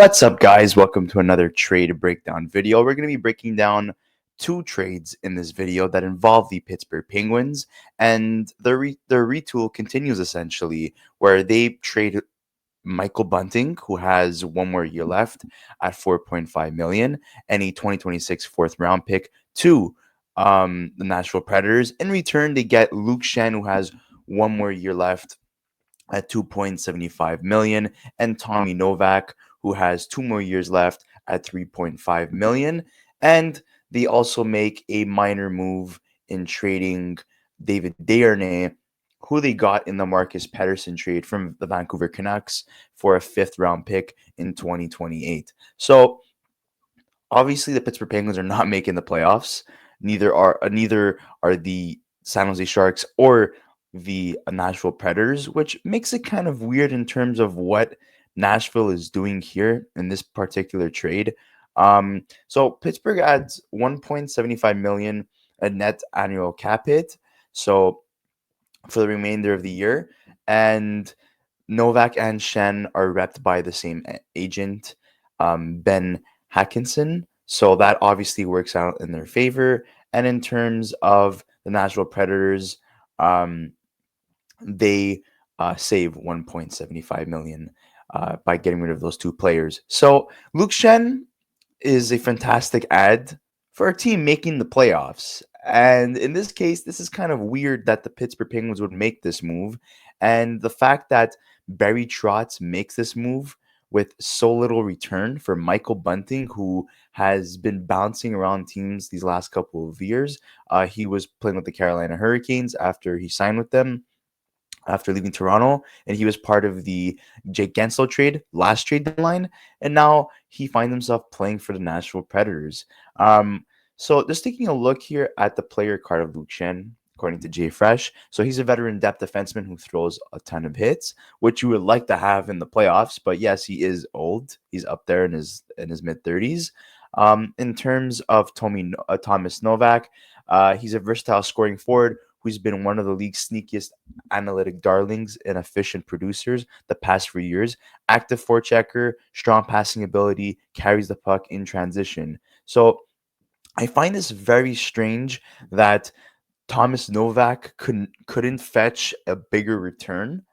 What's up, guys? Welcome to another trade breakdown video. We're going to be breaking down two trades in this video that involve the Pittsburgh Penguins, and the retool continues essentially, where they trade Michael Bunting, who has one more year left at 4.5 million, and a 2026 fourth round pick to the Nashville Predators. In return, they get Luke Schenn, who has one more year left at 2.75 million, and Tommy Novak, who has 2 more years left at 3.5 million. And they also make a minor move in trading David Desharnais, who they got in the Marcus Pettersson trade from the Vancouver Canucks for a fifth round pick in 2028. So obviously the Pittsburgh Penguins are not making the playoffs. Neither are the San Jose Sharks or the Nashville Predators, which makes it kind of weird in terms of what Nashville is doing here in this particular trade. So Pittsburgh adds 1.75 million a net annual cap hit. So for the remainder of the year, and Novak and Schenn are repped by the same agent, Ben Hackinson. So that obviously works out in their favor. And in terms of the Nashville Predators, um, they save 1.75 million by getting rid of those two players. So Luke Schenn is a fantastic ad for a team making the playoffs. And in this case, this is kind of weird that the Pittsburgh Penguins would make this move. And the fact that Barry Trotz makes this move with so little return for Michael Bunting, who has been bouncing around teams these last couple of years. He was playing with the Carolina Hurricanes after he signed with them after leaving Toronto, and he was part of the Jake Gensel trade, last trade deadline, and now he finds himself playing for the Nashville Predators. So just taking a look here at the player card of Luke Schenn, according to Jay Fresh. So he's a veteran depth defenseman who throws a ton of hits, which you would like to have in the playoffs. But yes, he is old. He's up there in his mid-30s. In terms of Thomas Novak, he's a versatile scoring forward who's been one of the league's sneakiest analytic darlings and efficient producers the past 3 years. Active forechecker, strong passing ability, carries the puck in transition. So I find this very strange that Thomas Novak couldn't fetch a bigger return,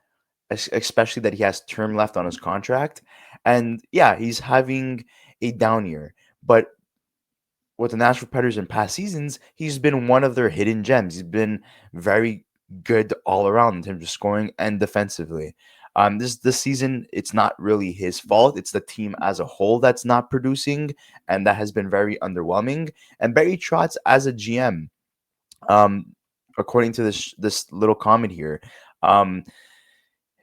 especially that he has term left on his contract. And yeah, he's having a down year, but with the Nashville Predators in past seasons, he's been one of their hidden gems. He's been very good all around in terms of scoring and defensively. This season, it's not really his fault. It's the team as a whole that's not producing, and that has been very underwhelming. And Barry Trotz as a GM, um, according to this little comment here, um,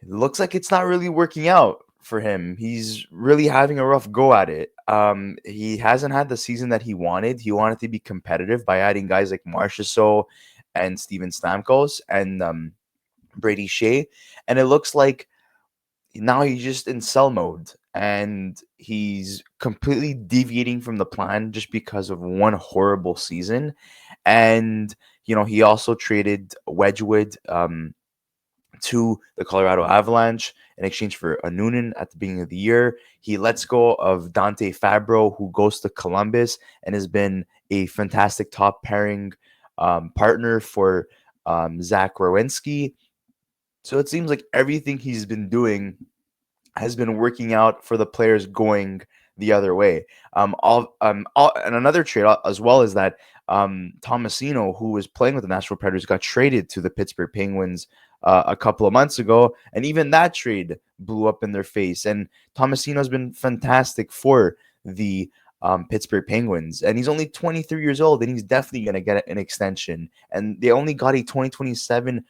it looks like it's not really working out for him. He's really having a rough go at it. He hasn't had the season that he wanted. He wanted to be competitive by adding guys like Marchessault and Steven Stamkos and Brady Shea, and it looks like now he's just in sell mode and he's completely deviating from the plan just because of one horrible season. And he also traded Wedgwood to the Colorado Avalanche in exchange for a Noonan at the beginning of the year. He lets go of Dante Fabro, who goes to Columbus and has been a fantastic top pairing partner for Zach Werenski. So it seems like everything he's been doing has been working out for the players going the other way. And another trade as well is that Tomasino, who was playing with the Nashville Predators, got traded to the Pittsburgh Penguins a couple of months ago, and even that trade blew up in their face. And Tomasino's been fantastic for the Pittsburgh Penguins, and he's only 23 years old, and he's definitely going to get an extension. And they only got a 2027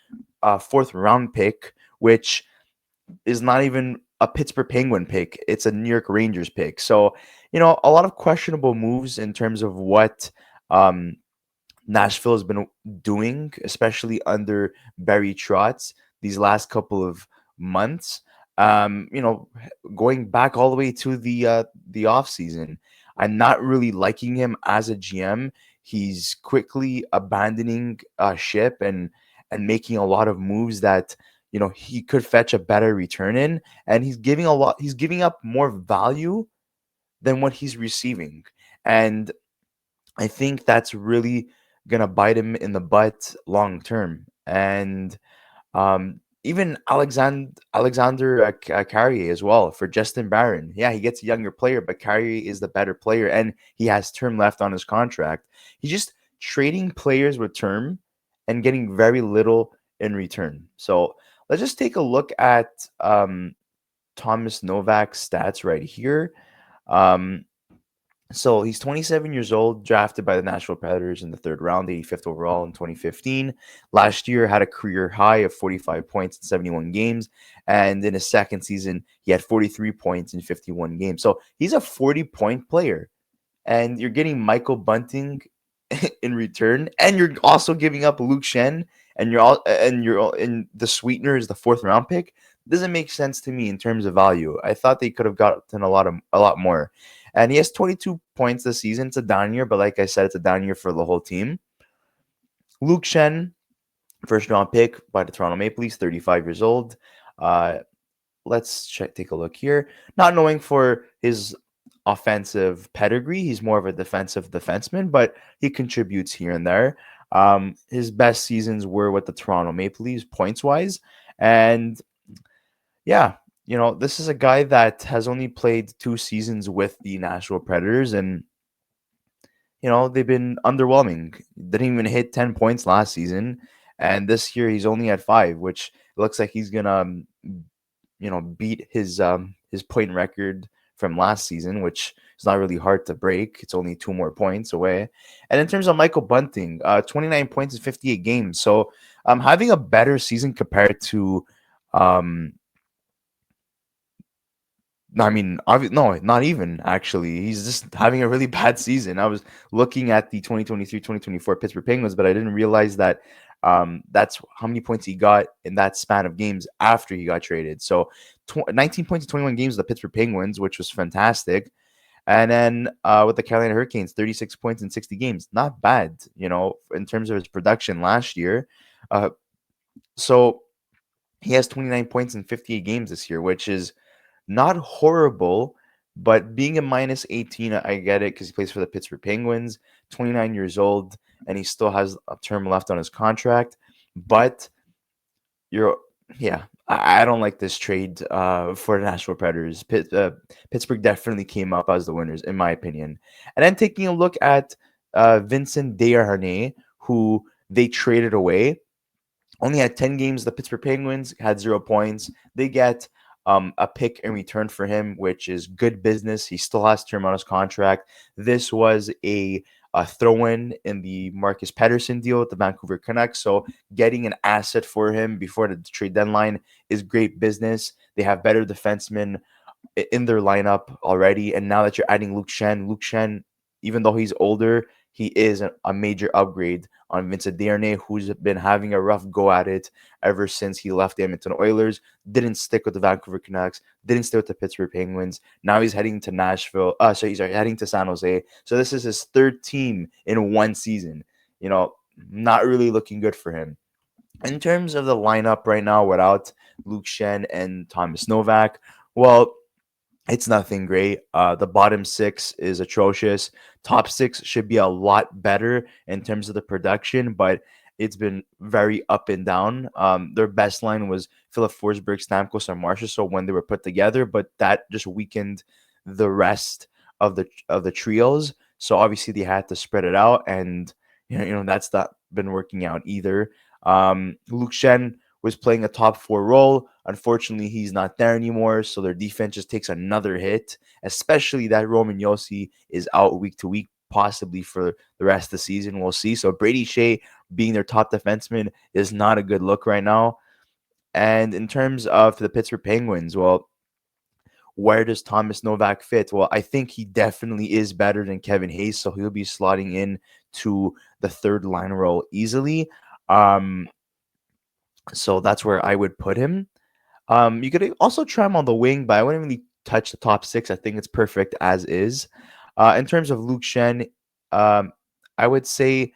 fourth round pick, which is not even a Pittsburgh Penguin pick. It's a New York Rangers pick. So, a lot of questionable moves in terms of what Nashville has been doing, especially under Barry Trotz these last couple of months. Going back all the way to the off season, I'm not really liking him as a GM. He's quickly abandoning ship and making a lot of moves that he could fetch a better return in, and he's giving up more value than what he's receiving. And I think that's really gonna bite him in the butt long term. And even Alexander Carrier as well for Justin Barron. Yeah, he gets a younger player, but Carrier is the better player, and he has term left on his contract. He's just trading players with term and getting very little in return. So let's just take a look at Thomas Novak's stats right here. Um, so he's 27 years old, drafted by the Nashville Predators in the third round, 85th overall in 2015. Last year, had a career high of 45 points in 71 games. And in his second season, he had 43 points in 51 games. So he's a 40-point player. And you're getting Michael Bunting in return, and you're also giving up Luke Schenn, and the sweetener is the fourth round pick. Doesn't make sense to me in terms of value. I thought they could have gotten a lot more. And he has 22 points this season. It's a down year, but like I said, it's a down year for the whole team. Luke Schenn, first round pick by the Toronto Maple Leafs, 35 years old. Uh, take a look here. Not knowing for his offensive pedigree, he's more of a defensive defenseman, but he contributes here and there. His best seasons were with the Toronto Maple Leafs points wise, and yeah, this is a guy that has only played 2 seasons with the Nashville Predators, and they've been underwhelming. Didn't even hit 10 points last season, and this year he's only at 5, which looks like he's gonna beat his point record from last season, which is not really hard to break. It's only 2 more points away. And in terms of Michael Bunting, 29 points in 58 games. So having a better season compared to no, not even actually. He's just having a really bad season. I was looking at the 2023-2024 Pittsburgh Penguins, but I didn't realize that that's how many points he got in that span of games after he got traded. So 19 points in 21 games with the Pittsburgh Penguins, which was fantastic. And then with the Carolina Hurricanes, 36 points in 60 games. Not bad, in terms of his production last year. So he has 29 points in 58 games this year, which is not horrible, but being a minus 18, I get it because he plays for the Pittsburgh Penguins, 29 years old, and he still has a term left on his contract. But you're, yeah, I don't like this trade for the Nashville Predators. Pittsburgh definitely came up as the winners, in my opinion. And then taking a look at Vincent Desharnais, who they traded away. Only had 10 games. The Pittsburgh Penguins had 0 points. They get a pick in return for him, which is good business. He still has term on his contract. This was a throw in the Marcus Pettersson deal with the Vancouver Canucks. So getting an asset for him before the trade deadline is great business. They have better defensemen in their lineup already. And now that you're adding Luke Shen, even though he's older, he is a major upgrade on Vincent Desharnais, who's been having a rough go at it ever since he left the Edmonton Oilers. Didn't stick with the Vancouver Canucks. Didn't stay with the Pittsburgh Penguins. Now he's heading to Nashville. He's heading to San Jose. So this is his third team in one season. Not really looking good for him. In terms of the lineup right now, without Luke Schenn and Thomas Novak, well, it's nothing great. The bottom six is atrocious. Top six should be a lot better in terms of the production, but it's been very up and down. Their best line was Philip Forsberg, Stamkos, and Marchessault when they were put together, but that just weakened the rest of the trios. So obviously they had to spread it out, and that's not been working out either. Luke Schenn was playing a top four role. Unfortunately, he's not there anymore, so their defense just takes another hit, especially that Roman Yossi is out week to week, possibly for the rest of the season. We'll see. So Brady Shea being their top defenseman is not a good look right now. And in terms of the Pittsburgh Penguins, well, where does Thomas Novak fit? Well, I think he definitely is better than Kevin Hayes, so he'll be slotting in to the third line role easily. So that's where I would put him. You could also try him on the wing, but I wouldn't really touch the top six. I think it's perfect as is. In terms of Luke Schenn, I would say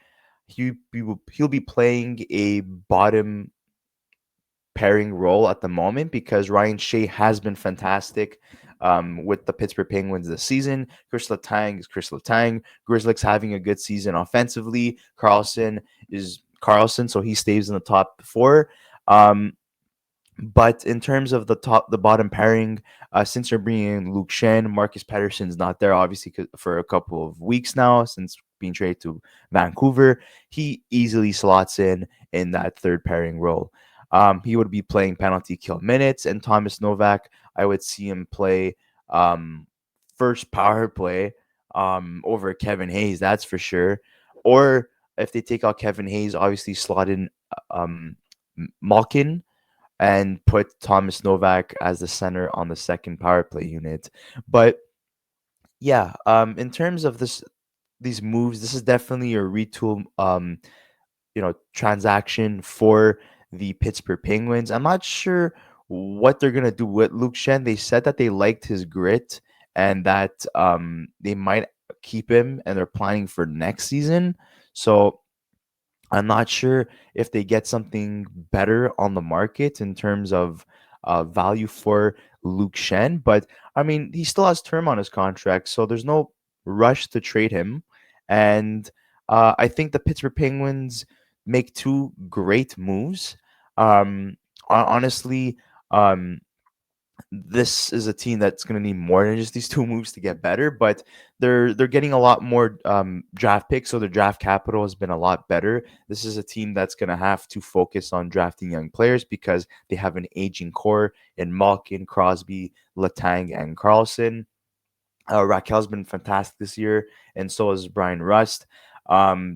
he'll be playing a bottom pairing role at the moment because Ryan Shea has been fantastic with the Pittsburgh Penguins this season. Chris Letang is Chris Letang. Grizzlies having a good season offensively. Carlson is Carlson, so he stays in the top four. Um, but in terms of the bottom pairing, since you're bringing Luke Schenn, Marcus Pettersson's not there, obviously, for a couple of weeks now since being traded to Vancouver. He easily slots in that third pairing role. He would be playing penalty kill minutes, and Thomas Novak, I would see him play um, first power play over Kevin Hayes, that's for sure. Or if they take out Kevin Hayes, obviously slot in Malkin and put Thomas Novak as the center on the second power play unit. But yeah, in terms of these moves, this is definitely a retool, transaction for the Pittsburgh Penguins. I'm not sure what they're gonna do with Luke Shen. They said that they liked his grit and that they might keep him, and they're planning for next season. So I'm not sure if they get something better on the market in terms of value for Luke Shen, but I mean, he still has term on his contract, so there's no rush to trade him. And I think the Pittsburgh Penguins make two great moves. Honestly, um, this is a team that's going to need more than just these two moves to get better, but they're getting a lot more draft picks, so their draft capital has been a lot better. This is a team that's going to have to focus on drafting young players because they have an aging core in Malkin, Crosby, Letang, and Carlson. Raquel's been fantastic this year, and so is Brian Rust.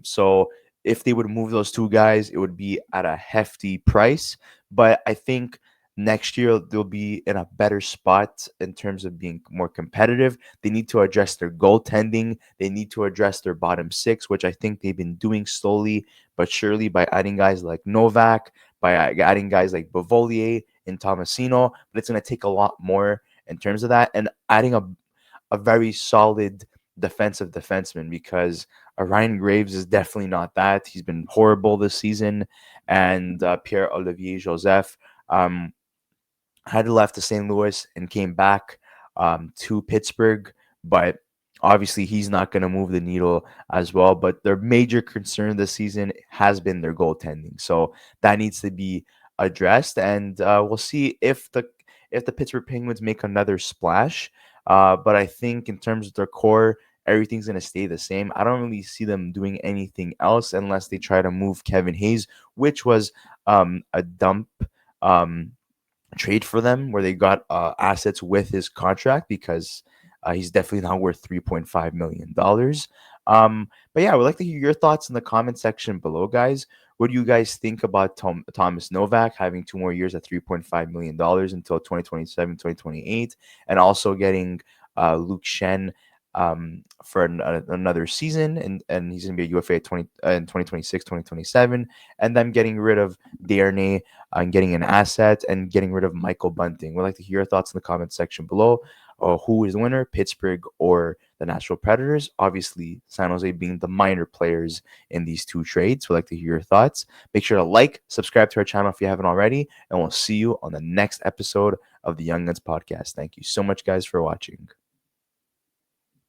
So if they would move those two guys, it would be at a hefty price. But I think next year they'll be in a better spot in terms of being more competitive. They need to address their goaltending. They need to address their bottom six, which I think they've been doing slowly but surely by adding guys like Novak, by adding guys like Bavolier and Tomasino. But it's going to take a lot more in terms of that, and adding a very solid defensive defenseman because Ryan Graves is definitely not that. He's been horrible this season, and Pierre Olivier Joseph had left to St. Louis and came back to Pittsburgh, but obviously he's not going to move the needle as well. But their major concern this season has been their goaltending, so that needs to be addressed, and we'll see if the Pittsburgh Penguins make another splash. But I think in terms of their core, everything's going to stay the same. I don't really see them doing anything else unless they try to move Kevin Hayes, which was a dump. Trade for them where they got assets with his contract because he's definitely not worth $3.5 million. But yeah, I would like to hear your thoughts in the comment section below, guys. What do you guys think about Thomas Novak having 2 more years at $3.5 million until 2027, 2028, and also getting Luke Shen for another season, and he's going to be a UFA at in 2026, 2027, and then getting rid of Desharnais and getting an asset and getting rid of Michael Bunting. We'd like to hear your thoughts in the comment section below. Who is the winner, Pittsburgh or the Nashville Predators? Obviously, San Jose being the minor players in these two trades. We'd like to hear your thoughts. Make sure to like, subscribe to our channel if you haven't already, and we'll see you on the next episode of the Young Guns podcast. Thank you so much, guys, for watching.